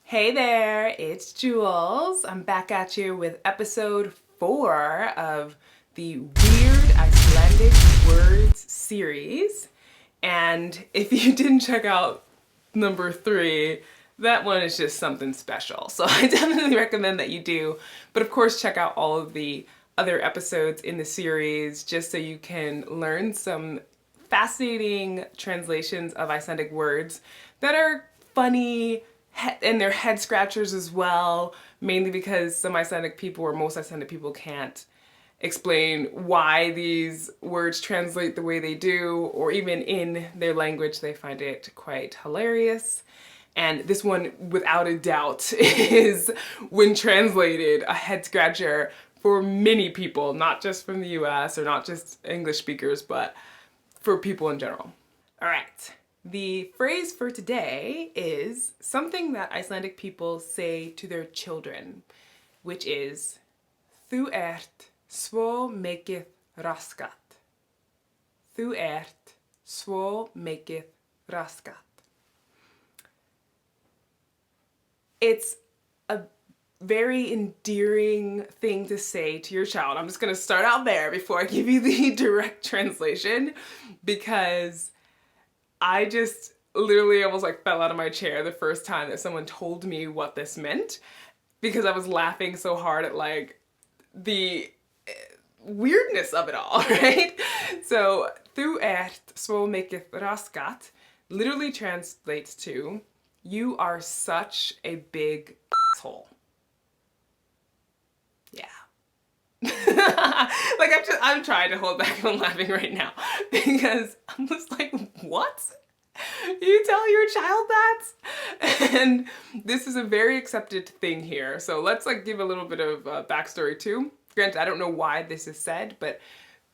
Hey there, it's Jules. I'm back at you with episode 4 of the Weird Icelandic Words series. And if you didn't check out number 3, that one is just something special. So I definitely recommend that you do. But of course, check out all of the other episodes in the series just so you can learn some fascinating translations of Icelandic words that are funny, and they're head scratchers as well, mainly because some Icelandic people or most Icelandic people can't explain why these words translate the way they do, or even in their language they find it quite hilarious. And this one, without a doubt, is, when translated, a head scratcher for many people, not just from the US or not just English speakers, but for people in general. All right. The phrase for today is something that Icelandic people say to their children, which is "Þú ert svo mikið rassgat." Þú ert svo mikið rassgat. It's a very endearing thing to say to your child. I'm just going to start out there before I give you the direct translation, because I just literally almost fell out of my chair the first time that someone told me what this meant, because I was laughing so hard at the weirdness of it all, right? So, "Þú ert svo mikið rassgat" literally translates to "you are such a big asshole." Yeah. I'm trying to hold back from laughing right now, because I'm just like, what? You tell your child that? And this is a very accepted thing here. So let's give a little bit of backstory too. Granted, I don't know why this is said, but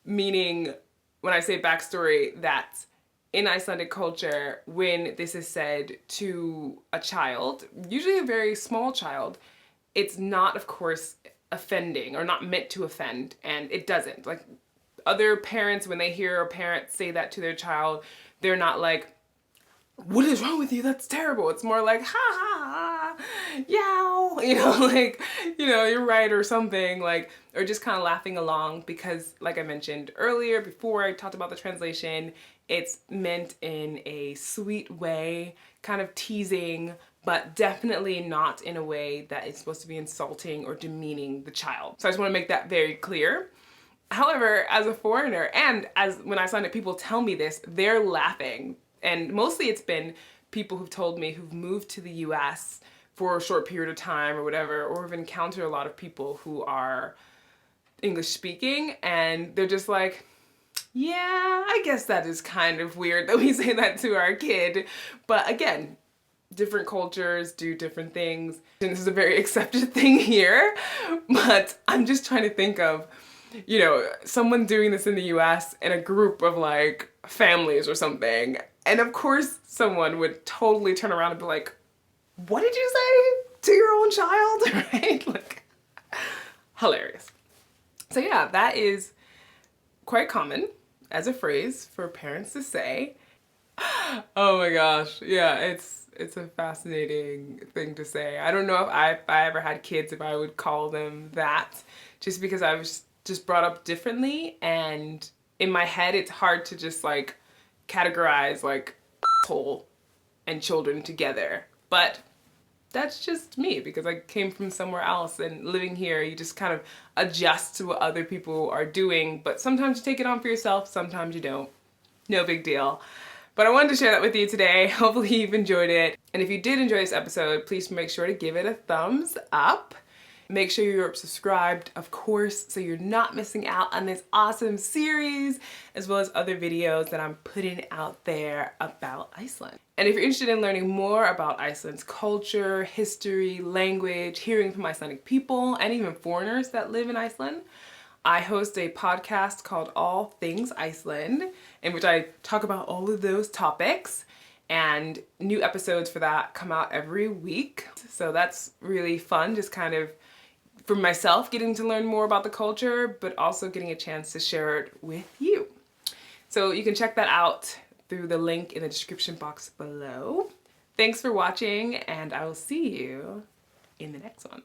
meaning, when I say backstory, that in Icelandic culture, when this is said to a child, usually a very small child, it's not, of course, offending or not meant to offend, and it doesn't. Other parents, when they hear a parent say that to their child, they're not like, "What is wrong with you? That's terrible." It's more like, "Ha ha ha, yow," you're right, or something, or just kind of laughing along, because like I mentioned earlier, before I talked about the translation, it's meant in a sweet way, kind of teasing, but definitely not in a way that is supposed to be insulting or demeaning the child. So I just want to make that very clear. However, as a foreigner, and as when Icelandic people tell me this, they're laughing. And mostly it's been people who've told me who've moved to the US for a short period of time or whatever, or have encountered a lot of people who are English speaking, and they're just like, "Yeah, I guess that is kind of weird that we say that to our kid." But again, different cultures do different things, and this is a very accepted thing here. But I'm just trying to think of, someone doing this in the US in a group of families or something. And of course someone would totally turn around and be like, "What did you say to your own child?" Right? Hilarious. So yeah, that is quite common as a phrase for parents to say. Oh my gosh. Yeah, it's a fascinating thing to say. I don't know if I ever had kids, if I would call them that, just because I was just brought up differently, and in my head it's hard to just categorize asshole and children together. But that's just me, because I came from somewhere else, and living here you just kind of adjust to what other people are doing, but sometimes you take it on for yourself, sometimes you don't. No big deal. But I wanted to share that with you today. Hopefully you've enjoyed it. And if you did enjoy this episode, please make sure to give it a thumbs up. Make sure you're subscribed, of course, so you're not missing out on this awesome series, as well as other videos that I'm putting out there about Iceland. And if you're interested in learning more about Iceland's culture, history, language, hearing from Icelandic people, and even foreigners that live in Iceland, I host a podcast called All Things Iceland, in which I talk about all of those topics, and new episodes for that come out every week. So that's really fun, just kind of for myself getting to learn more about the culture, but also getting a chance to share it with you. So you can check that out through the link in the description box below. Thanks for watching, and I will see you in the next one.